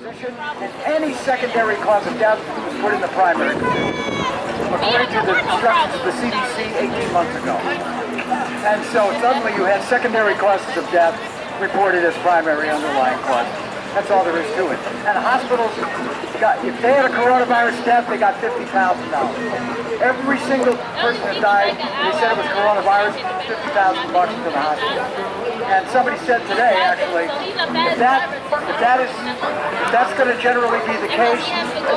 position, and any secondary cause of death was put in the primary position, according to the instructions of the CDC 18 months ago. And so suddenly you had secondary causes of death reported as primary underlying causes. That's all there is to it. And hospitals if they had a coronavirus death, they got $50,000. Every single person that died, they said it was coronavirus, $50,000 to the hospital. And somebody said today, actually, if that's going to generally be the case,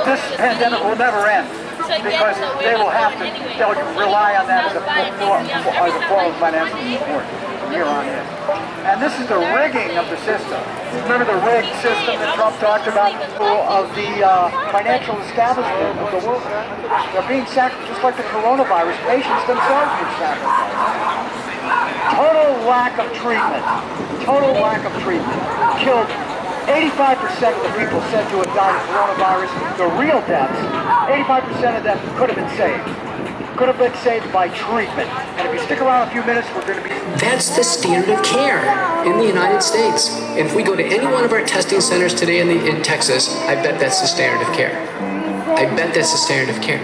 this pandemic will never end. Because they'll rely on that as a form of financial support from here on in. And this is the rigging of the system. Remember the rigged system that Trump talked about of the financial establishment of the world? They're being sacrificed, just like the coronavirus. Patients themselves get sacrificed. Total lack of treatment. Total lack of treatment. Killed 85% of the people said to have died of coronavirus, the real deaths, 85% of them could have been saved. Could have been saved by treatment. And if you stick around a few minutes, we're going to be... That's the standard of care in the United States. And if we go to any one of our testing centers today in Texas, I bet that's the standard of care. I bet that's the standard of care.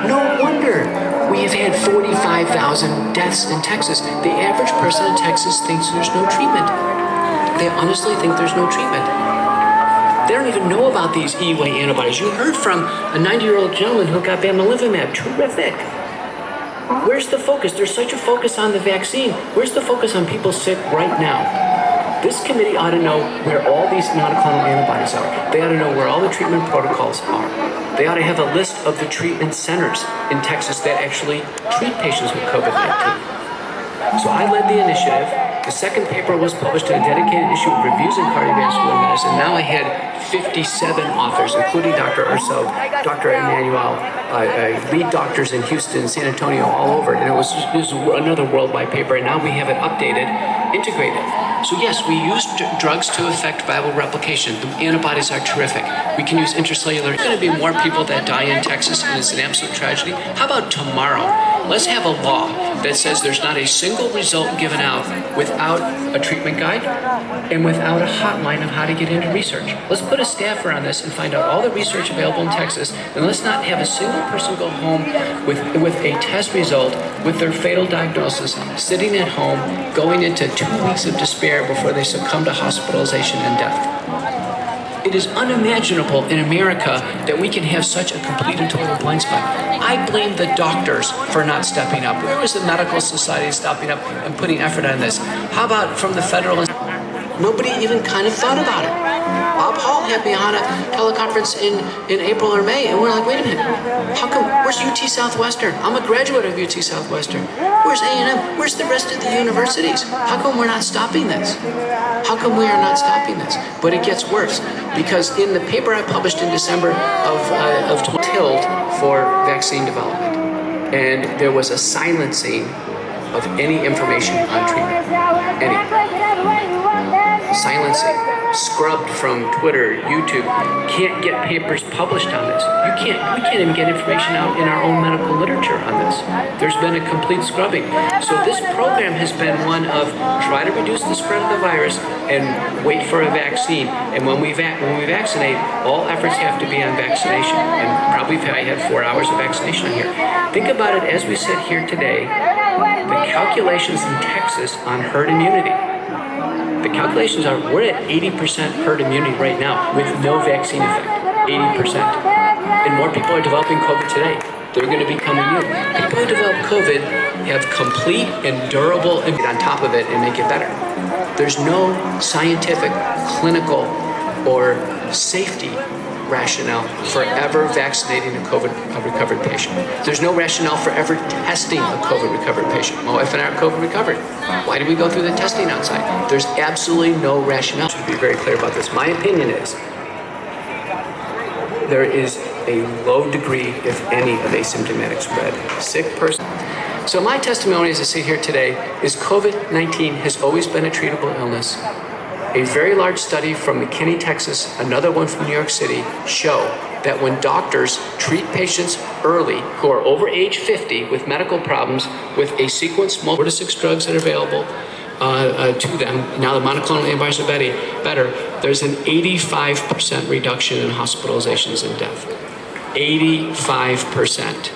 No wonder we've had 45,000 deaths in Texas. The average person in Texas thinks there's no treatment. They honestly think there's no treatment. They don't even know about these EUA antibodies. You heard from a 90-year-old gentleman who got bamlanivimab. Terrific. Where's the focus? There's such a focus on the vaccine. Where's the focus on people sick right now? This committee ought to know where all these monoclonal antibodies are. They ought to know where all the treatment protocols are. They ought to have a list of the treatment centers in Texas that actually treat patients with COVID-19. So I led the initiative. The second paper was published in a dedicated issue of Reviews in Cardiovascular Medicine. Now I had 57 authors, including Dr. Urso, Dr. Emmanuel, lead doctors in Houston, San Antonio, all over. And it was another worldwide paper. And now we have it updated, integrated. So yes, we use drugs to affect viral replication. The antibodies are terrific. We can use intracellular. There's going to be more people that die in Texas, and it's an absolute tragedy. How about tomorrow? Let's have a law that says there's not a single result given out without a treatment guide and without a hotline of how to get into research. Let's put a staffer on this and find out all the research available in Texas, and let's not have a single person go home with a test result with their fatal diagnosis, sitting at home, going into 2 weeks of despair before they succumb to hospitalization and death. It is unimaginable in America that we can have such a complete and total blind spot. I blame the doctors for not stepping up. Where was the medical society stepping up and putting effort on this? How about from the federal? Nobody even kind of thought about it. Bob Hall had me on a teleconference in April or May, and we're like, wait a minute, how come, where's UT Southwestern? I'm a graduate of UT Southwestern. Where's A&M? Where's the rest of the universities? How come we're not stopping this? How come we are not stopping this? But it gets worse, because in the paper I published in December of TILD for vaccine development, and there was a silencing of any information on treatment. Any. Silencing, scrubbed from Twitter, YouTube. Can't get papers published on this. We can't even get information out in our own medical literature on this. There's been a complete scrubbing. So this program has been one of try to reduce the spread of the virus and wait for a vaccine. And when we vaccinate, all efforts have to be on vaccination. And probably I had 4 hours of vaccination here. Think about it as we sit here today. The calculations in Texas on herd immunity. The calculations are we're at 80% herd immunity right now with no vaccine effect. 80%. And more people are developing COVID today. They're going to become immune. People who develop COVID have complete and durable immunity on top of it and make it better. There's no scientific, clinical, or safety rationale for ever vaccinating a COVID recovered patient. There's no rationale for ever testing a COVID recovered patient. My wife and I are COVID recovered. Why did we go through the testing outside? There's absolutely no rationale. To be very clear about this, my opinion is there is a low degree, if any, of asymptomatic spread. Sick person. So my testimony as I sit here today is COVID-19 has always been a treatable illness. A very large study from McKinney, Texas, another one from New York City, show that when doctors treat patients early who are over age 50 with medical problems with a sequence, 4 to 6 drugs that are available, to them. Now the monoclonal antibodies are better. There's an 85% reduction in hospitalizations and death. 85%.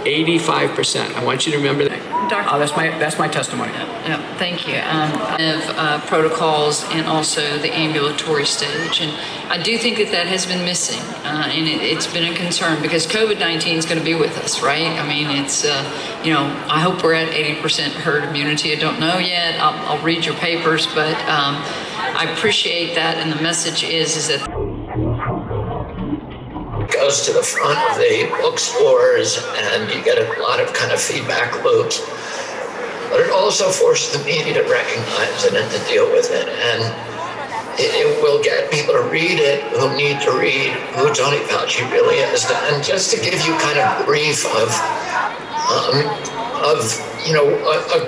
85%. I want you to remember that. That's my testimony. Yeah, thank you. Of protocols and also the ambulatory stage, and I do think that has been missing, and it's been a concern because COVID-19 is going to be with us, right? I mean, it's I hope we're at 80% herd immunity. I don't know yet. I'll read your papers, but I appreciate that, and the message is that. Goes to the front of the bookstores, and you get a lot of kind of feedback loops. But it also forces the media to recognize it and to deal with it. And it will get people to read it who need to read who Tony Fauci really is. And just to give you kind of brief a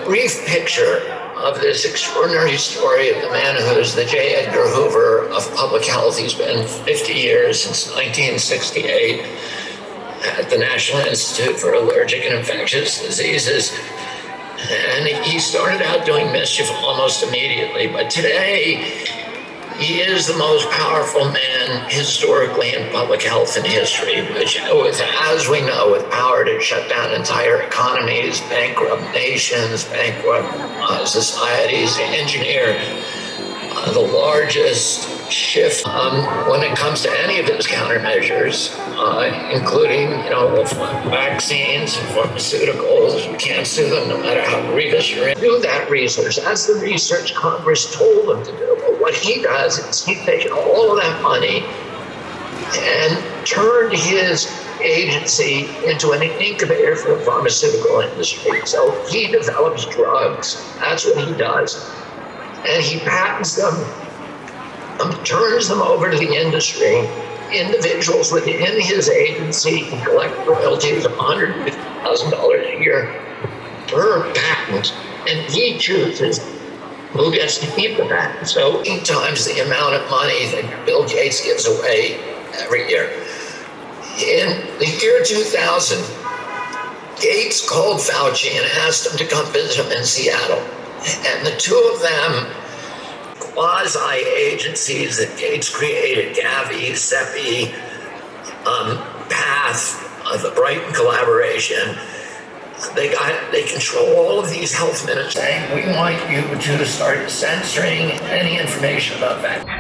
brief picture of this extraordinary story of the man who's the J. Edgar Hoover of public health. He's been 50 years, since 1968, at the National Institute for Allergic and Infectious Diseases. And he started out doing mischief almost immediately, but today he is the most powerful man historically in public health in history, which, as we know, with power to shut down entire economies, bankrupt nations, bankrupt societies, engineer the largest shift when it comes to any of his countermeasures, including, vaccines and pharmaceuticals. You can't sue them no matter how grievous you're in. Do that research. That's the research Congress told him to do. But what he does is he's taken all of that money and turned his agency into an incubator for the pharmaceutical industry. So he develops drugs. That's what he does. And he patents them, turns them over to the industry. Individuals within his agency can collect royalties of $150,000 a year per patent, and he chooses who gets to keep the patent. So 8 times the amount of money that Bill Gates gives away every year. In the year 2000, Gates called Fauci and asked him to come visit him in Seattle. And the two of them, quasi-agencies that Gates created, Gavi, CEPI, PATH, the Brighton collaboration, they control all of these health ministers saying, we want you to start censoring any information about vaccines.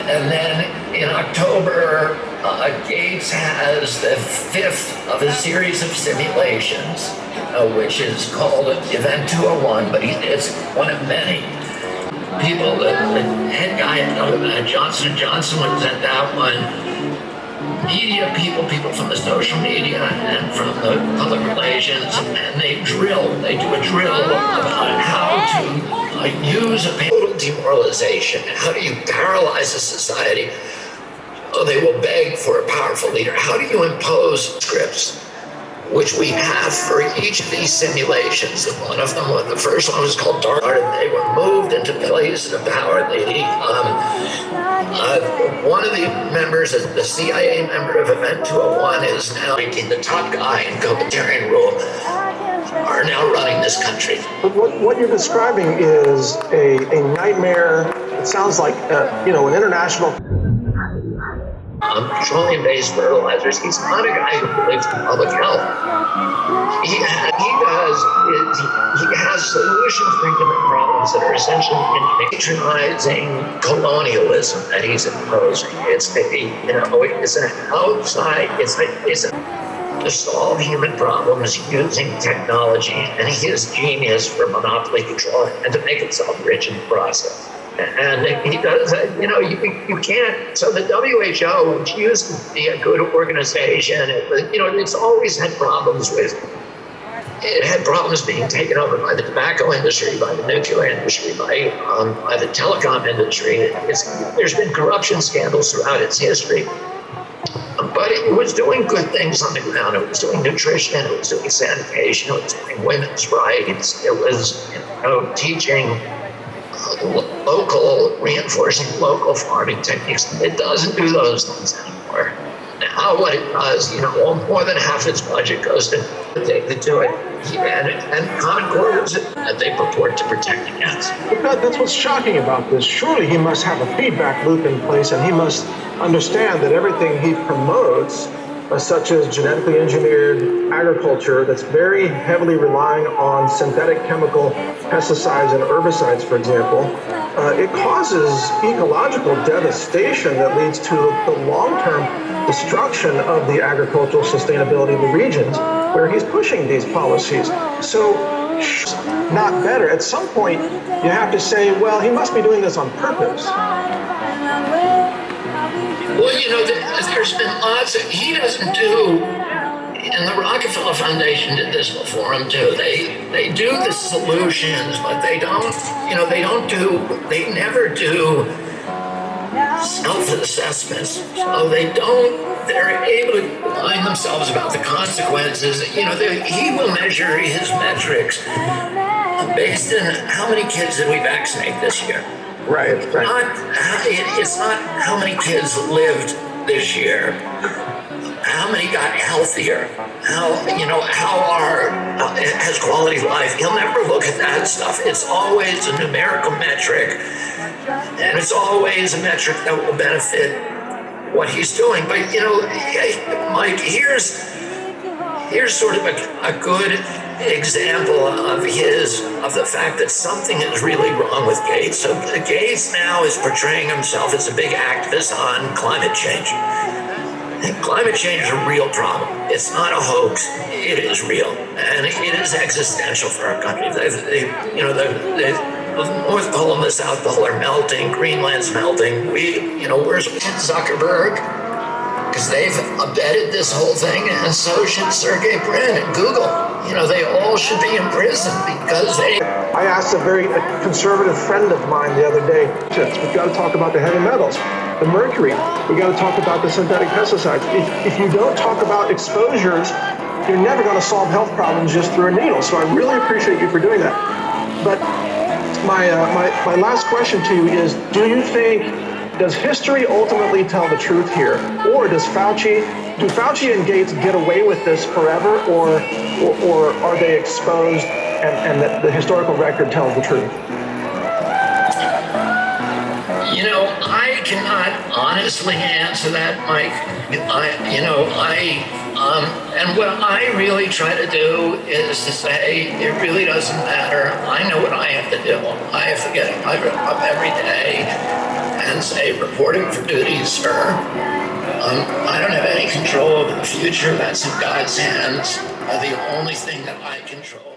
And then in October, Gates has the 5th of a series of simulations, which is called Event 201, but it's one of many. People, the head guy at Johnson & Johnson was at that one. Media people from the social media and from the public relations, and they do a drill about how to use a total demoralization. How do you paralyze a society? Oh, they will beg for a powerful leader. How do you impose scripts, which we have for each of these simulations? And one of them, the first one was called Dark. They were moved into places of power. One of the members, the CIA member of Event 201, is now the top guy in totalitarian rule, are now running this country. But what you're describing is a nightmare. It sounds like, an international... Petroleum-based fertilizers. He's not a guy who believes in public health. He has solutions for human problems that are essentially patronizing colonialism that he's imposing. It's to solve human problems using technology, and he is genius for monopoly control and to make himself rich in the process. And he does, you can't. So the WHO, which used to be a good organization, it's always had problems with. It had problems being taken over by the tobacco industry, by the nuclear industry, by the telecom industry. There's been corruption scandals throughout its history. But it was doing good things on the ground. It was doing nutrition. It was doing sanitation. It was doing women's rights. It was teaching reinforcing local farming techniques. It doesn't do those things anymore. Now now what it does, more than half its budget goes to it. And Common Core is it that they purport to protect against. But that's what's shocking about this. Surely he must have a feedback loop in place, and he must understand that everything he promotes, such as genetically engineered agriculture that's very heavily relying on synthetic chemical pesticides and herbicides, for example, it causes ecological devastation that leads to the long-term destruction of the agricultural sustainability of the regions where he's pushing these policies. So, not better. At some point, you have to say, well, he must be doing this on purpose. Well, there's been lots of, he doesn't do, and the Rockefeller Foundation did this before him too. They do the solutions, but they never do self-assessments. So they're able to remind themselves about the consequences. He will measure his metrics based on how many kids did we vaccinate this year. Right. It's not how many kids lived this year. How many got healthier? How has quality of life? He'll never look at that stuff. It's always a numerical metric, and it's always a metric that will benefit what he's doing. But Mike, here's sort of a good example of the fact that something is really wrong with Gates. So Gates now is portraying himself as a big activist on climate change. And climate change is a real problem. It's not a hoax. It is real, and it is existential for our country. The North Pole and the South Pole are melting. Greenland's melting. Where's Zuckerberg? Because they've abetted this whole thing, and so should Sergey Brin and Google. They all should be in prison because they... I asked a very conservative friend of mine the other day, we've got to talk about the heavy metals, the mercury. We got to talk about the synthetic pesticides. If you don't talk about exposures, you're never going to solve health problems just through a needle. So I really appreciate you for doing that. But my last question to you is, does history ultimately tell the truth here? Or do Fauci and Gates get away with this forever, or are they exposed and the historical record tells the truth? I cannot honestly answer that, Mike. And what I really try to do is to say, it really doesn't matter. I know what I have to do. I have to get up every day and say, reporting for duty, sir. I don't have any control over the future. That's in God's hands. The only thing that I control